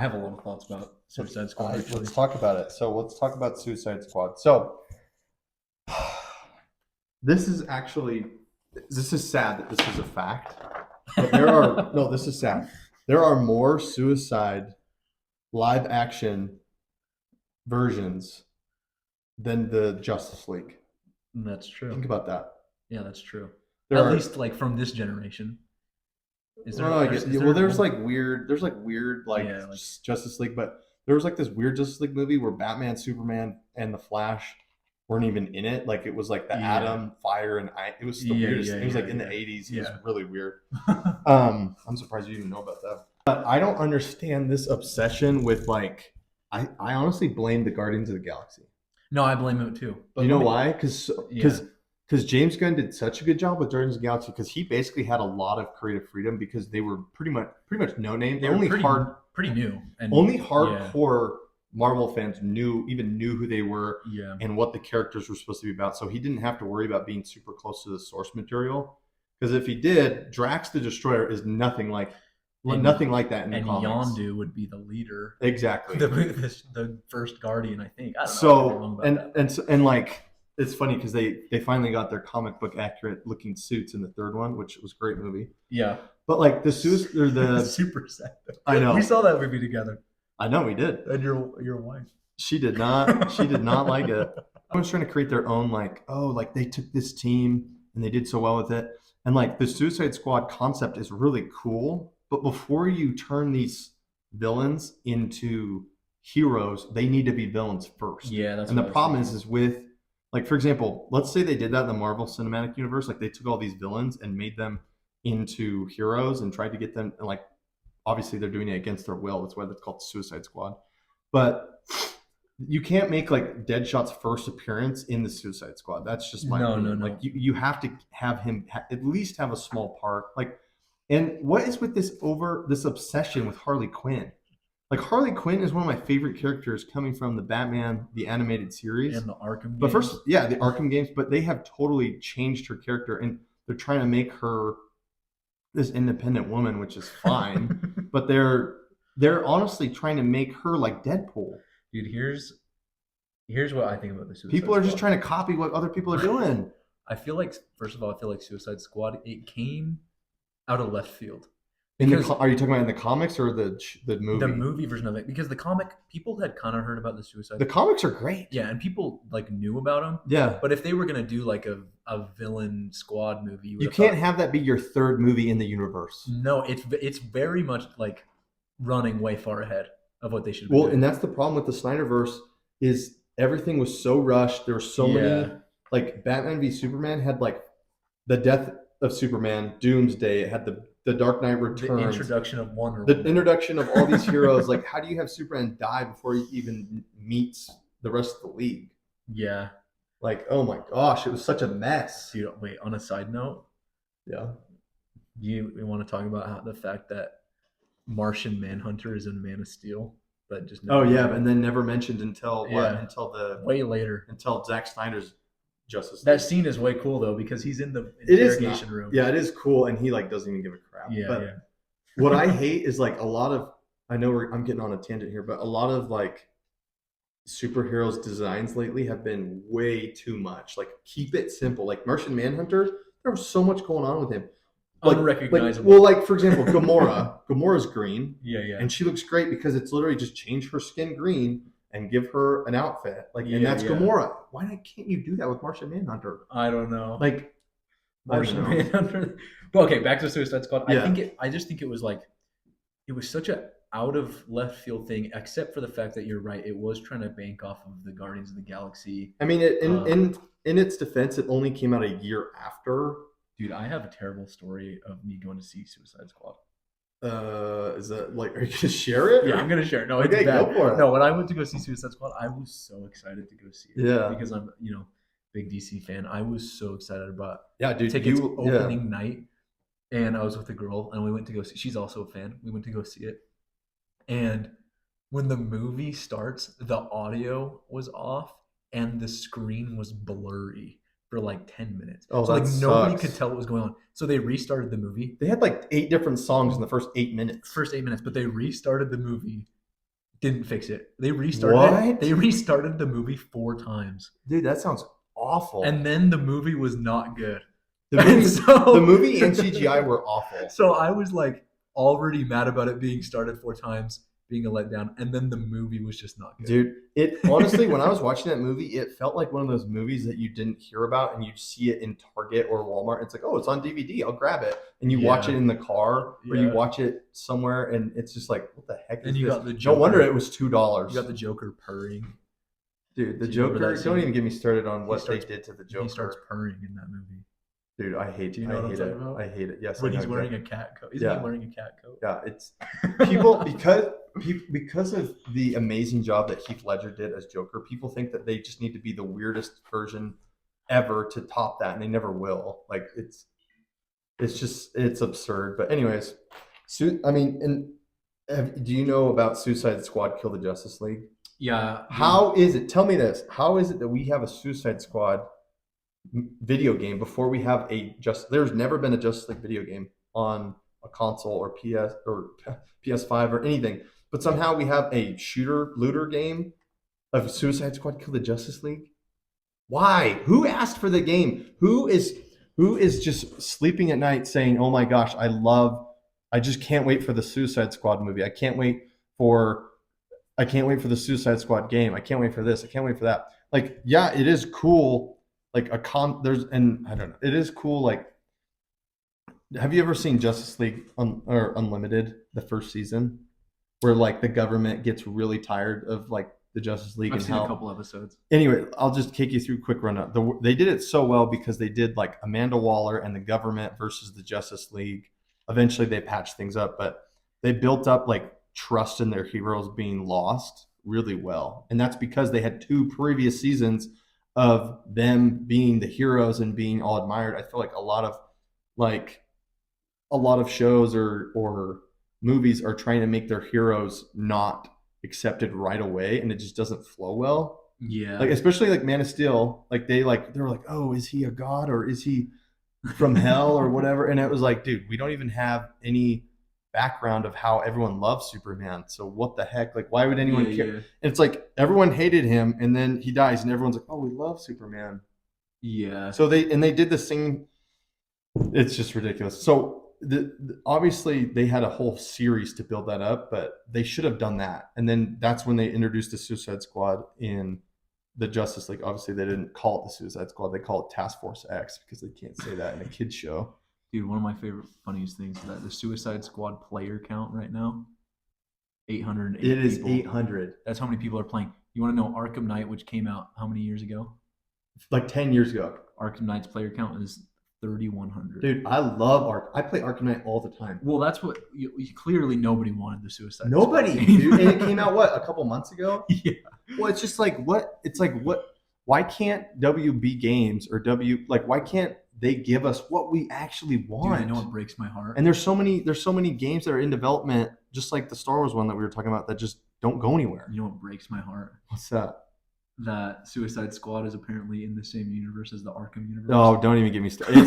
I have a lot of thoughts about Suicide Squad. Actually, Let's talk about it. So let's talk about Suicide Squad. So this is sad that this is a fact. But this is sad. There are more Suicide live action versions than the Justice League. that's true. Think about that. Yeah, that's true. There At are, least like from this generation. Is there? well, is there there's one- weird Yeah, like- Justice League, but there was like this weird Justice League movie where Batman, Superman, and the Flash weren't even in it. Like it was like the Yeah. Atom, Fire, and Ice. It was the Yeah, weirdest. yeah, It was like yeah, in the yeah. 80s. It was Yeah. really weird. I'm surprised you even know about that. But I don't understand this obsession with like. I honestly blame the Guardians of the Galaxy. No, I blame it too. But You know let me- why? Because James Gunn did such a good job with Guardians of the Galaxy because he basically had a lot of creative freedom because they were pretty much no name. They were pretty new, and Only hardcore Marvel fans knew who they were Yeah, and what the characters were supposed to be about. So he didn't have to worry about being super close to the source material. Because if he did, Drax the Destroyer is nothing like that in the and comics. Yondu would be the leader, Exactly. the first Guardian, I think. I don't know. I could be wrong about that. And like it's funny because they finally got their comic book accurate looking suits in the third one, which was a great movie. Yeah, But like the suits or the super sad. I know. We saw that movie together, I know we did. and your wife. She did not. She did not like it. Everyone's trying to create their own like they took this team and they did so well with it. And like the Suicide Squad concept is really cool, but before you turn these villains into heroes, they need to be villains first. Yeah, that's. And the what I was problem thinking. is with like for example, let's say they did that in the Marvel Cinematic Universe, like they took all these villains and made them into heroes and tried to get them and like obviously they're doing it against their will. That's why it's called Suicide Squad. But you can't make like Deadshot's first appearance in the Suicide Squad. That's just my opinion. No. Like you have to have him at least have a small part. Like, and what is with this obsession with Harley Quinn? Like Harley Quinn is one of my favorite characters coming from the Batman the animated series. And the Arkham. But games. first, yeah, the Arkham games. But they have totally changed her character, and they're trying to make her this independent woman, which is fine. But they're honestly trying to make her like Deadpool. Dude, here's what I think about the Suicide People are just Squad. trying to copy what other people are doing. I feel like, first of all, Suicide Squad, it came out of left field. Are you talking about in the comics or the movie? The movie version of it, because the comic, people had kind of heard about the Suicide The comics are great. Yeah, and people like knew about them. Yeah. But if they were gonna do like a villain squad movie, You can't have that be your third movie in the universe. No, it's very much like running way far ahead of what they should be Well, doing. and that's the problem with the Snyderverse is everything was so rushed. There were so many like Batman v Superman had like the death of Superman, Doomsday. It had the Dark Knight Returns. The introduction of Wonder The Woman. introduction of all these heroes. Like, how do you have Superman die before he even meets the rest of the league? Yeah. Like, oh my gosh, it was such a mess. Dude, wait, on a side note, Yeah. you want to talk about the fact that Martian Manhunter is in Man of Steel, but just Oh yeah, and then never mentioned until Yeah. way later. until Zack Snyder's Justice League. That scene is way cool though because he's in the It is interrogation room. Yeah, it is cool, and he like doesn't even give a crap. Yeah, But yeah. what I hate is like a lot of. I know I'm getting on a tangent here, but a lot of like superheroes designs lately have been way too much. Like keep it simple. Like Martian Manhunter, there was so much going on with him. Unrecognizable. Like for example, Gamora. Gamora's green, Yeah. and she looks great because it's literally just change her skin green and give her an outfit. Like, and that's Yeah. Gamora. Why can't you do that with Martian Manhunter? I don't know. Like, Martian I don't know. Manhunter. But okay, back to Suicide Squad. Yeah. I just think it was like, it was such a out of left field thing, except for the fact that you're right. It was trying to bank off of the Guardians of the Galaxy. I mean, in its defense, it only came out a year after. Dude, I have a terrible story of me going to see Suicide Squad. Is that like, are you gonna share it? Yeah, I'm gonna share it. No, Okay, it's bad. go for it. No, when I went to go see Suicide Squad, I was so excited to go see it. Yeah. Because I'm, big DC fan. I was so excited about Yeah, dude. tickets opening night, and I was with a girl, and we went to go see. She's also a fan. We went to go see it, and when the movie starts, the audio was off, and the screen was blurry for like 10 minutes. Oh, so like that nobody sucks. could tell what was going on. So they restarted the movie. They had like 8 different songs in the first 8 minutes. First 8 minutes, but they restarted the movie Didn't fix it. They restarted it. What? They restarted the movie 4 times. Dude, that sounds awful. And then the movie was not good. the movie, and so- the movie and CGI were awful. So I was like already mad about it being started 4 times, being a letdown, and then the movie was just not good. Dude, it honestly, when I was watching that movie, it felt like one of those movies that you didn't hear about and you see it in Target or Walmart. It's like, oh, it's on DVD. I'll grab it. And you watch Yeah. it in the car or you Yeah. watch it somewhere and it's just like, what the heck is And you this? got the No Joker. wonder it was $2. You got the Joker purring. Dude, the Do you remember Joker, that don't scene? even get me started on what starts- they did to the Joker. He starts purring in that movie. Dude, I hate Do you know what I'm it. talking about? I hate it. Yes, When I know he's wearing exactly. a cat coat. Isn't Yeah. he wearing a cat coat? Yeah, it's people because of the amazing job that Heath Ledger did as Joker. People think that they just need to be the weirdest version ever to top that, and they never will. Like it's absurd. But anyways, I mean, do you know about Suicide Squad: Kill the Justice League? Yeah. How is it? Tell me this. How is it that we have a Suicide Squad video game before we have there's never been a Justice League video game on a console or PS5 or anything, but somehow we have a shooter looter game of Suicide Squad Kill the Justice League? Why? Who asked for the game? Who is just sleeping at night saying, "Oh my gosh, I just can't wait for the Suicide Squad movie. I can't wait for the Suicide Squad game. I can't wait for this. I can't wait for that." Like, yeah, it is cool. Like I don't know. It is cool. Like, have you ever seen Justice League or Unlimited, the first season, where like the government gets really tired of like the Justice League I've and seen how? a couple episodes. Anyway, I'll just take you through a quick rundown. They did it so well because they did like Amanda Waller and the government versus the Justice League. Eventually, they patched things up, but they built up like trust in their heroes being lost really well, and that's because they had 2 previous seasons of them being the heroes and being all admired. I feel like a lot of shows or movies are trying to make their heroes not accepted right away, and it just doesn't flow well. Yeah. Like especially like Man of Steel, like they were like, oh, is he a god or is he from hell or whatever? And it was like, dude, we don't even have any background of how everyone loves Superman. So what the heck? Like, why would anyone care? Yeah. And it's like everyone hated him, and then he dies, and everyone's like, oh, we love Superman. Yeah. So they did the same. It's just ridiculous. So obviously they had a whole series to build that up, but they should have done that. And then that's when they introduced the Suicide Squad in the Justice League. Obviously they didn't call it the Suicide Squad. They call it Task Force X because they can't say that in a kid's show. Dude, one of my favorite, funniest things is that the Suicide Squad player count right now, 808 It is people. 800. That's how many people are playing. You want to know Arkham Knight, which came out how many years ago? Like 10 years ago. Arkham Knight's player count is 3,100. Dude, I love I play Arkham Knight all the time. Well, that's what clearly nobody wanted the Suicide Nobody, Squad. dude. And it came out what, a couple months ago? Yeah. Well, it's just like what? It's like what? Why can't WB Games or why can't they give us what we actually Dude, want? I know it breaks my heart. And there's so many games that are in development, just like the Star Wars one that we were talking about, that just don't go anywhere. You know what breaks my heart? What's that? That Suicide Squad is apparently in the same universe as the Arkham universe. Oh, don't even get me started.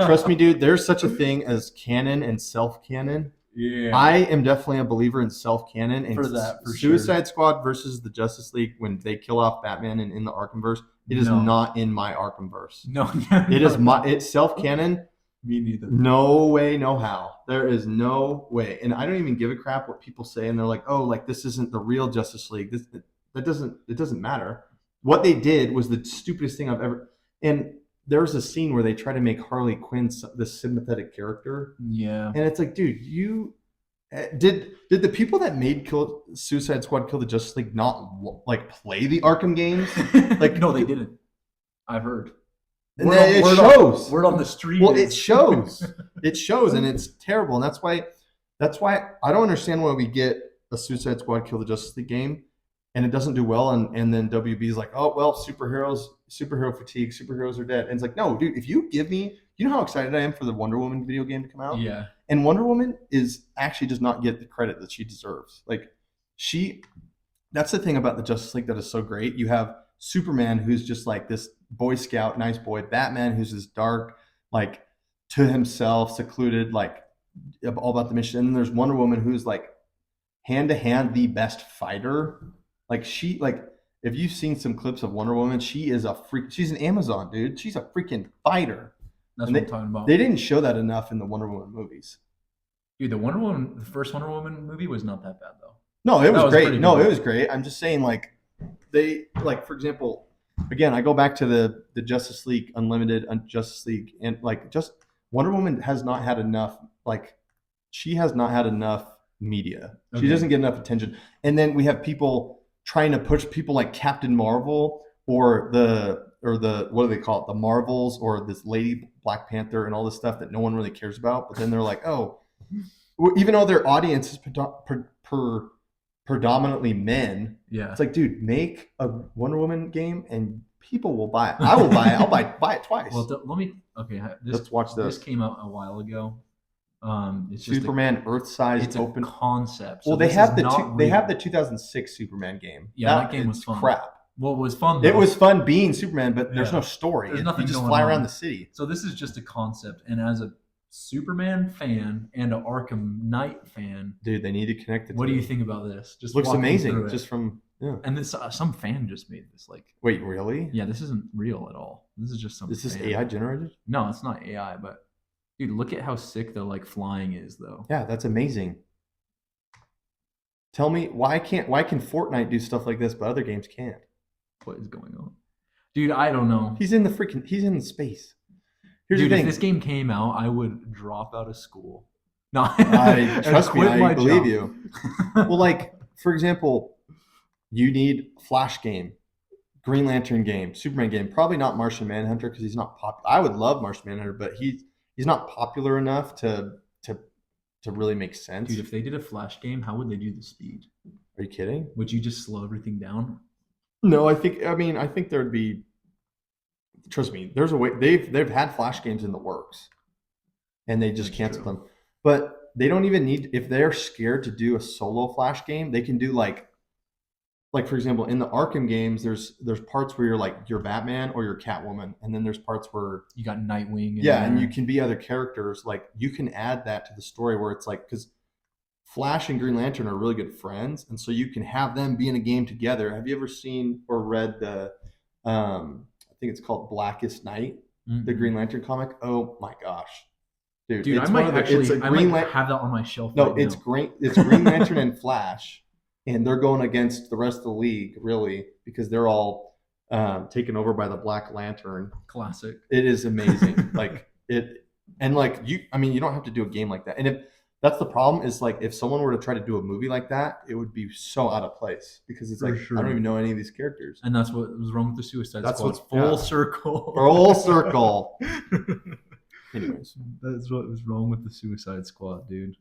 Trust me, dude. There's such a thing as canon and self-canon. Yeah. I am definitely a believer in self-canon and For that, for Suicide Squad versus the Justice League when they kill off Batman and in the Arkhamverse. It is No. not in my Arkhamverse. No. It is it's self-canon. Me neither. No way, no how. There is no way. And I don't even give a crap what people say. And they're like, oh, like this isn't the real Justice League. It doesn't matter. What they did was the stupidest thing I've ever. And there's a scene where they try to make Harley Quinn this sympathetic character. Yeah. And it's like, dude, you did the people that made Suicide Squad Kill the Justice League not like play the Arkham games? Like, no, they didn't. I've heard. And it shows. Word on the street. Well, it shows. It shows, and it's terrible. And that's why I don't understand why we get a Suicide Squad Kill the Justice League game and it doesn't do well, and then WB is like, oh well, superhero fatigue, superheroes are dead. And it's like, no, dude, if you give me, you know how excited I am for the Wonder Woman video game to come out? Yeah. And Wonder Woman does not get the credit that she deserves. Like that's the thing about the Justice League that is so great. You have Superman, who's just like this Boy Scout, nice boy. Batman, who's this dark, like to himself, secluded, like all about the mission. And then there's Wonder Woman, who's like hand to hand the best fighter. Like if you've seen some clips of Wonder Woman, she is a freak. She's an Amazon dude. She's a freaking fighter. That's And what I'm talking about. they didn't show that enough in the Wonder Woman movies. Dude, the first Wonder Woman movie was not that bad though. No, it was was great. pretty No, good. it was great. I'm just saying, like, for example, again, I go back to the Justice League Unlimited, Justice League, and like, just Wonder Woman has not had enough. Like, she has not had enough media. She Okay. doesn't get enough attention. And then we have people trying to push people like Captain Marvel or the what do they call it? The Marvels or this Lady Black Panther and all this stuff that no one really cares about. But then they're like, oh, even though their audience is predominantly men, Yeah. it's like, dude, make a Wonder Woman game and people will buy it. I will buy it. I'll buy it twice. Well, let me. Okay, Let's watch This this. came out a while ago. It's just Superman Earth-size it's open. a concept. So Well, they this have is the not they have real. the 2006 Superman game. Yeah, that game was it's fun. crap. Well, it was fun. It though. was fun being Superman, but there's Yeah. no story. There's You nothing just going fly on. around the city. So this is just a concept, and as a Superman fan and an Arkham Knight fan, Dude, they need to connect the what do two. you think about this? Just Looks walk me through amazing. it. Just from And this some fan just made this. Like, Wait, really? yeah, this isn't real at all. This is just some. Is this fan. AI generated? No, it's not AI. But dude, look at how sick the like flying is, though. Yeah, that's amazing. Tell me why can Fortnite do stuff like this, but other games can't? What is going on, dude? I don't know. He's in space. Here's Dude, the if thing. this game came out, I would drop out of school. No, Trust me, quit I my believe job. you. Well, like for example, you need Flash game, Green Lantern game, Superman game. Probably not Martian Manhunter because he's not popular. I would love Martian Manhunter, but he's not popular enough to really make sense. Dude, if they did a Flash game, how would they do the speed? Are you kidding? Would you just slow everything down? No, I think there'd be. Trust me, there's a way. They've had Flash games in the works, and they just That's canceled true. them. But they don't even need. If they're scared to do a solo Flash game, they can do like for example, in the Arkham games, there's parts where you're Batman or you're Catwoman, and then there's parts where You got Nightwing. In yeah, and there. you can be other characters. Like you can add that to the story where it's like because Flash and Green Lantern are really good friends, and so you can have them be in a game together. Have you ever seen or read the I think it's called Blackest Night, the Mm-mm. Green Lantern comic? Oh my gosh, dude! Dude, it's I one might of the- actually, it's a I Green might Lan- have that on my shelf. No, right it's now. great. It's Green Lantern and Flash, and they're going against the rest of the league, really, because they're all taken over by the Black Lantern. Classic. It is amazing. like it, and like you, I mean, you don't have to do a game like that. And if that's the problem, is like if someone were to try to do a movie like that, it would be so out of place because it's For like I sure. don't even know any of these characters. And that's what was wrong with the Suicide That's Squad. what's- Full yeah. circle. Full circle. Anyways, That's what was wrong with the Suicide Squad, dude.